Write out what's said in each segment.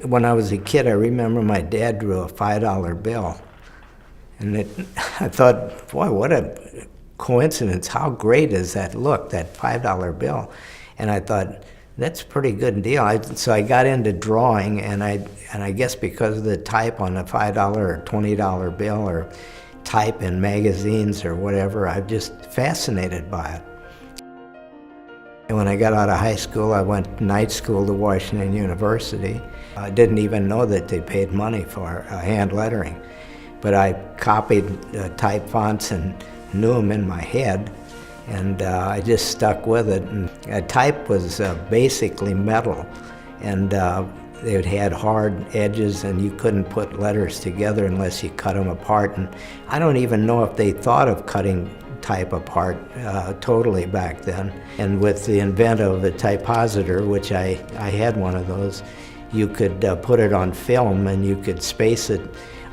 When I was a kid, I remember my dad drew a $5 bill. And I thought, boy, what a coincidence. How great does that look, that $5 bill? And I thought, that's a pretty good deal. So I got into drawing, and I guess because of the type on a $5 or $20 bill or type in magazines or whatever, I'm just fascinated by it. And when I got out of high school, I went night school to Washington University. I didn't even know that they paid money for hand lettering. But I copied type fonts and knew them in my head, and I just stuck with it. And type was basically metal, and it had hard edges, and you couldn't put letters together unless you cut them apart. And I don't even know if they thought of cutting type apart totally back then. And with the invent of the typositor, which I had one of those, you could put it on film and you could space it.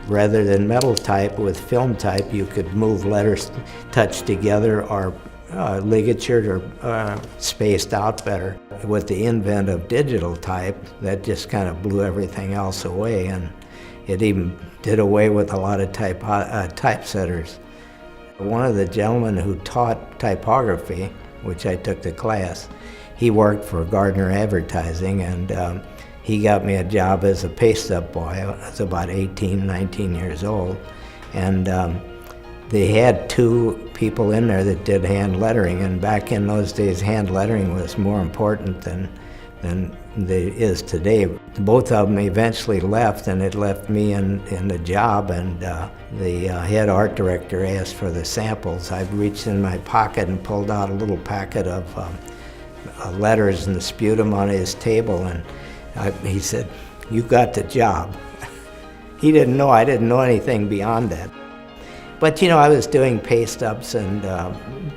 Rather than metal type, with film type, you could move letters touched together or ligatured or spaced out better. With the invent of digital type, that just kind of blew everything else away, and it even did away with a lot of typesetters. One of the gentlemen who taught typography, which I took the class, he worked for Gardner Advertising, and he got me a job as a paste-up boy. I was about 18, 19 years old, and they had two people in there that did hand lettering, and back in those days, hand lettering was more important than it is today. Both of them eventually left, and it left me in the job, and the head art director asked for the samples. I reached in my pocket and pulled out a little packet of letters and spewed them on his table, and he said, "You got the job." He didn't know I didn't know anything beyond that. But I was doing paste-ups and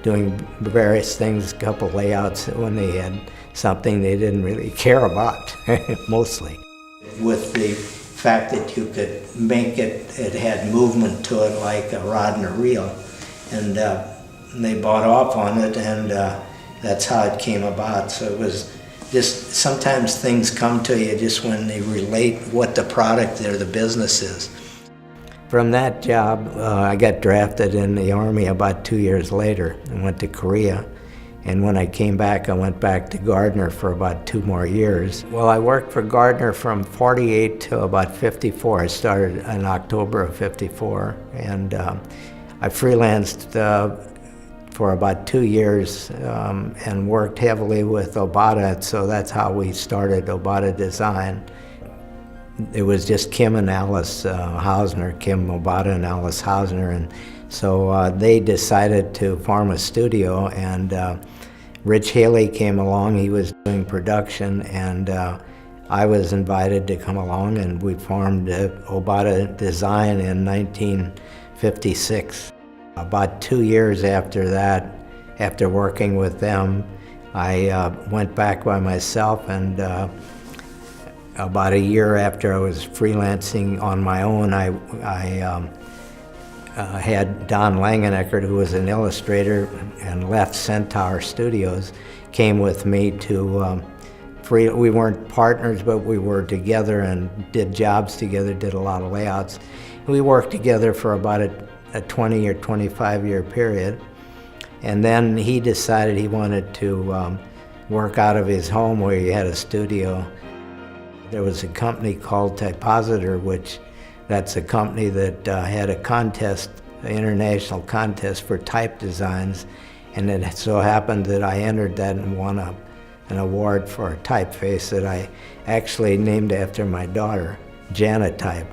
doing various things, a couple layouts when they had something they didn't really care about, mostly. With the fact that you could make it had movement to it like a rod and a reel, and they bought off on it, and that's how it came about. So it was just, sometimes things come to you just when they relate what the product or the business is. From that job, I got drafted in the Army about 2 years later and went to Korea. And when I came back, I went back to Gardner for about 2 more years. Well, I worked for Gardner from 48 to about 54. I started in October of 54, and I freelanced for about 2 years and worked heavily with Obata, so that's how we started Obata Design. It was just Kim and Alice Hausner, Kim Obata and Alice Hausner, and so they decided to form a studio, and Rich Haley came along. He was doing production, and I was invited to come along, and we formed Obata Design in 1956. About 2 years after that, after working with them, I went back by myself, and about a year after I was freelancing on my own, I had Don Langeneckert, who was an illustrator and left Centaur Studios, came with me to we weren't partners, but we were together and did jobs together, did a lot of layouts. We worked together for about a 20 or 25 year period. And then he decided he wanted to work out of his home where he had a studio. There was a company called Typositor, that's a company that had a contest, an international contest for type designs, and it so happened that I entered that and won an award for a typeface that I actually named after my daughter, Janet Type.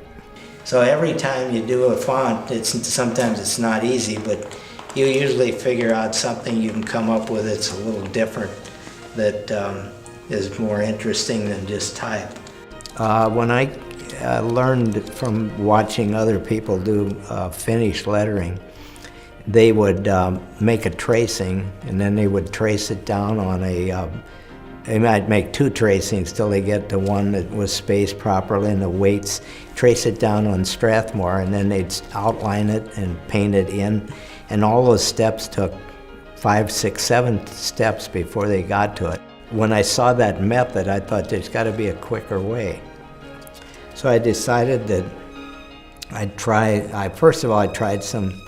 So every time you do a font, sometimes it's not easy, but you usually figure out something you can come up with that's a little different, that is more interesting than just type. When I learned from watching other people do finished lettering, they would make a tracing, and then they would trace it down on they might make 2 tracings till they get to one that was spaced properly and the weights, trace it down on Strathmore, and then they'd outline it and paint it in. And all those steps took 5, 6, 7 steps before they got to it. When I saw that method, I thought there's got to be a quicker way. So I decided that first of all, I tried some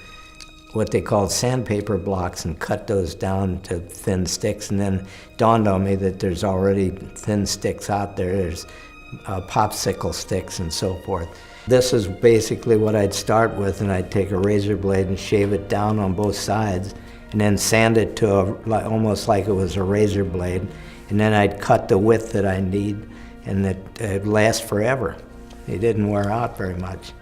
what they called sandpaper blocks and cut those down to thin sticks, and then dawned on me that there's already thin sticks out there. There's popsicle sticks and so forth. This is basically what I'd start with, and I'd take a razor blade and shave it down on both sides, and then sand it to almost like it was a razor blade, and then I'd cut the width that I need, and it'd last forever. It didn't wear out very much.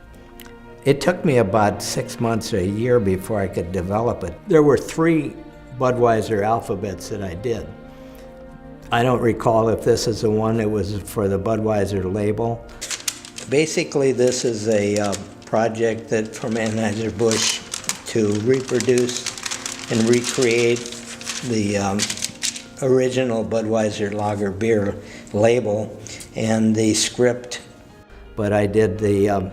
It took me about 6 months or a year before I could develop it. There were 3 Budweiser alphabets that I did. I don't recall if this is the one that was for the Budweiser label. Basically, this is a project that from Anheuser-Busch to reproduce and recreate the original Budweiser lager beer label and the script. But I did the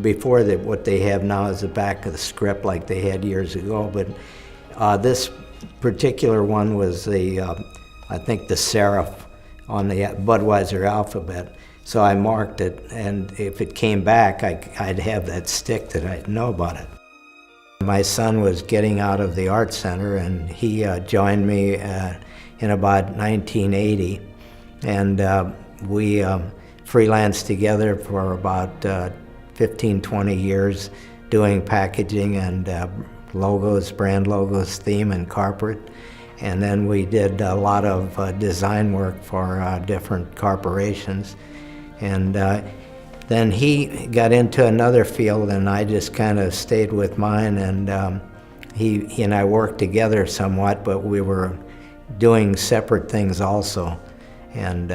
before that, what they have now is the back of the script like they had years ago, but this particular one was I think the serif on the Budweiser alphabet. So I marked it, and if it came back, I'd have that stick that I'd know about it. My son was getting out of the art center, and he joined me in about 1980, and we freelanced together for about 15, 20 years doing packaging and logos, brand logos, theme and corporate. And then we did a lot of design work for different corporations. And then he got into another field, and I just kind of stayed with mine, and he and I worked together somewhat, but we were doing separate things also. And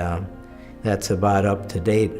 that's about up to date.